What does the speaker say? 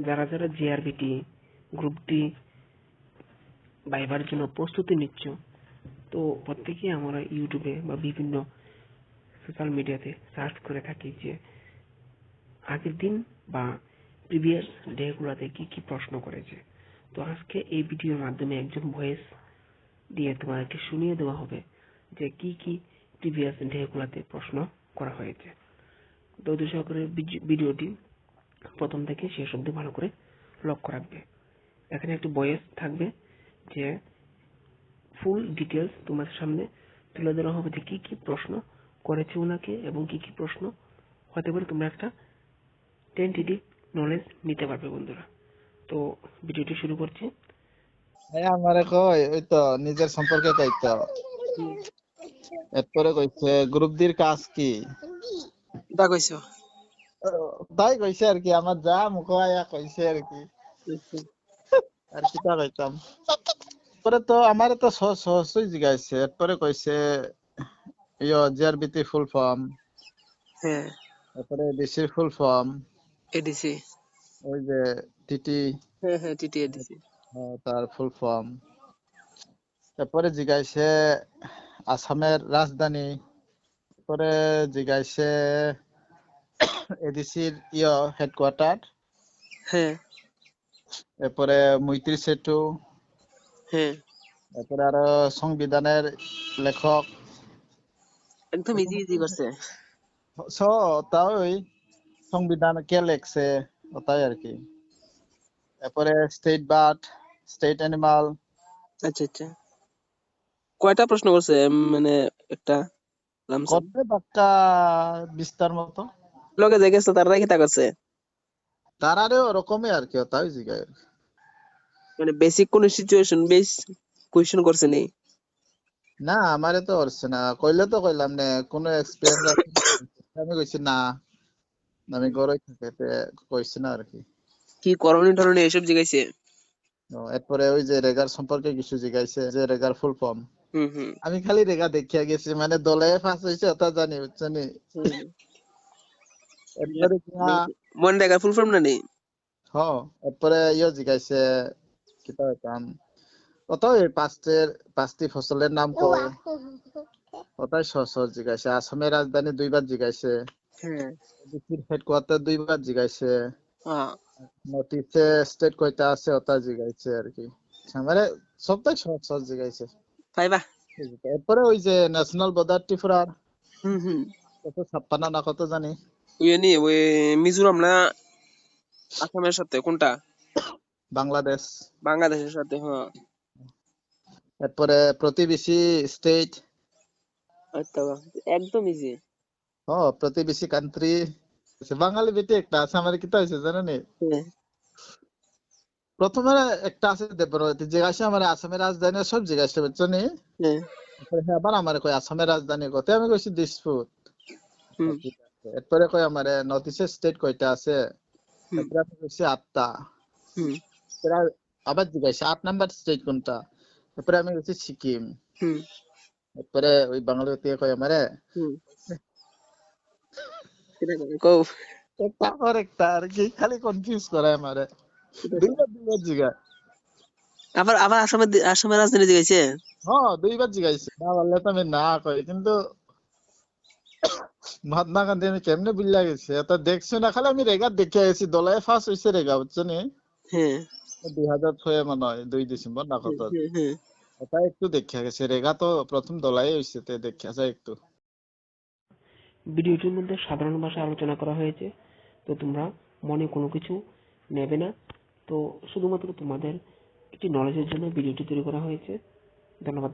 যারা যারা GRBT group D ভাইবার জন্য প্রস্তুতি নিচ্ছ, তো প্রত্যেকেই আমরা ইউটিউবে বা বিভিন্ন সোশ্যাল মিডিয়াতে সার্চ করে থাকি যে আগের দিন বা প্রিভিয়াস ডেগুলোতে কি কি প্রশ্ন করেছে। তো আজকে এই ভিডিওর মাধ্যমে একজন ভয়েস দিয়ে তোমাদেরকে শুনিয়ে দেওয়া হবে যে কি কি প্রিভিয়াস ডেগুলোতে প্রশ্ন করা হয়েছে। ধৈর্য সহকারে ভিডিওটি প্রথম থেকে শেষ অবধি ভালো করে লক্ষ্য রাখবে। এখানে একটি ভয়েস থাকবে যে ফুল ডিটেলস তোমাদের সামনে তুলে ধরা হবে যে কি কি প্রশ্ন করেছে ওনাকে এবং কি কি প্রশ্ন হতে পারে, তোমরা একটা টেন্টেটিভ নলেজ নিতে পারবে বন্ধুরা। তো ভিডিওটি শুরু করছি। আমারে কই ওই তো নিজের সম্পর্কে কইতো, এরপরে কইছে গ্রুপ ডির কাজ কি তা কইছো তাই কইছে আর কি, আমার যা মুখ আয়া কইছে আর কি, আর কি তা কইতাম। পরে তো আমারে তো সহজই জিগাইছে, এরপরে কইছে জিআরবিটি ফুল ফর্ম, হ্যাঁ তারপরে ডিসির ফুল ফর্ম, এডিসি ওই যে টিটি হ্যাঁ টিটি এডিসি তার ফুল ফর্ম, তারপরে জিগাইছে আসামের রাজধানী, পরে জিগাইছে এডিসির হেডকোয়ার্টার, হ্যাঁ এরপরে মৈত্রী সেতু, হ্যাঁ এরপরে আরো সংবিধানের লেখক, একদম ইজি করছে। ওই সংবিধান কে লেখছে ওটাই আর কি। এরপরে স্টেট বার্ড, স্টেট অ্যানিমাল। আচ্ছা কয়টা প্রশ্ন করছে? মানে একটা লামসাম কত বাক্কা বিস্তার মতো, লগে যে গেছে তার রাখি তা করছে। তার আরে ওরকমই আর কি, ওটাই জিগায়। মানে বেসিক কোন সিচুয়েশন বেস কোয়েশ্চেন করছে নেই? না আমারে তো করছে না, কইলে তো কইলাম না কোনো এক্সপিরিয়েন্স আছে, আমি কইছি না, আমি ঘরে থাকতে কইছি না আর কি। কি করণীয় টরণীয় এসব জিগাইছে? এরপরে ওই যে রেগার সম্পর্কে কিছু জিজ্ঞাসা, যে রেগার ফুল ফর্ম। হুম আমি খালি রেগা দেখিয়া গেছি, মানে দলে ফাঁস হয়েছে ওটা জানি, বুঝছেন। এরপরে মন দেখা ফুল ফর্ম না নেই? এরপরে জিজ্ঞাসা কিতা হইতাম, ওটাও এই পাঁচটি ফসলের নাম কয়, ওটাই সহজ জিজ্ঞাসা। আসামের রাজধানী দুইবার জিজ্ঞাসা, হ্যাঁ হেডকোয়ার্টার দুইবার জিজ্ঞাসা, নর্থ ইস্টে স্টেট কয়টা আছে ওটা জিজ্ঞাসা আর কি। মানে সবটাই সহজ জিজ্ঞাসা। পাইবা। এরপরে ওই যে ন্যাশনাল বর্ডার ত্রিপুরার হুম 56 না কত জানি, ওই মিজোরাম না আসামের সাথে কোনটা? বাংলাদেশ বাংলাদেশের সাথে, হ্যাঁ। এরপরে প্রতিবেশী স্টেট, আচ্ছা একদম ইজি। প্রতিবেশী কান্ট্রি। বাঙালি বেটে একটা আছে, আমার কিতা হয়েছে জানেন, প্রথমে একটা আছে দেবরতি, জিজ্ঞাসা আমার আসামের রাজধানী সব জিজ্ঞাসা বুঝছেন। আবার আমার কই আসামের রাজধানী কত, আমি কইছি দিসপুর। এরপরে কই আমার নর্থ ইস্ট স্টেট কয়টা আছে, তারপরে আমি কইছি 8টা। আবার জিজ্ঞাসা 8 নাম্বার স্টেট কোনটা, তারপরে আমি কইছি সিকিম। এরপরে ওই বাঙালি থেকে কই আমারে তারপর একটা আর কি, খালি কনফিউজ করে আমারে, দুইবার জিজ্ঞাসা। আবার আবার আসামের রাজধানী জিগাইছে। দুইবার জিজ্ঞাসা, না বললে তো আমি না কই, কিন্তু মহাত্মা গান্ধী আমি কেমনে বুঝলা গেছি, এটা দেখছি না, খালি আমি রেগা দেখে গেছি, দলায় ফার্স্ট হয়েছে রেগা বুঝছেন। 2006 মনে হয় 2 ডিসেম্বর না কত, ওটা একটু দেখে গেছে, রেগা তো প্রথম দলাই হয়েছে, তে দেখে আছে একটু। ভিডিওটির মধ্যে সাধারণ ভাষায় আলোচনা করা হয়েছে, তো তোমরা মনে কোনো কিছু নেবে না। তো শুধুমাত্র তোমাদের একটি নলেজের জন্য ভিডিওটি তৈরি করা হয়েছে। ধন্যবাদ।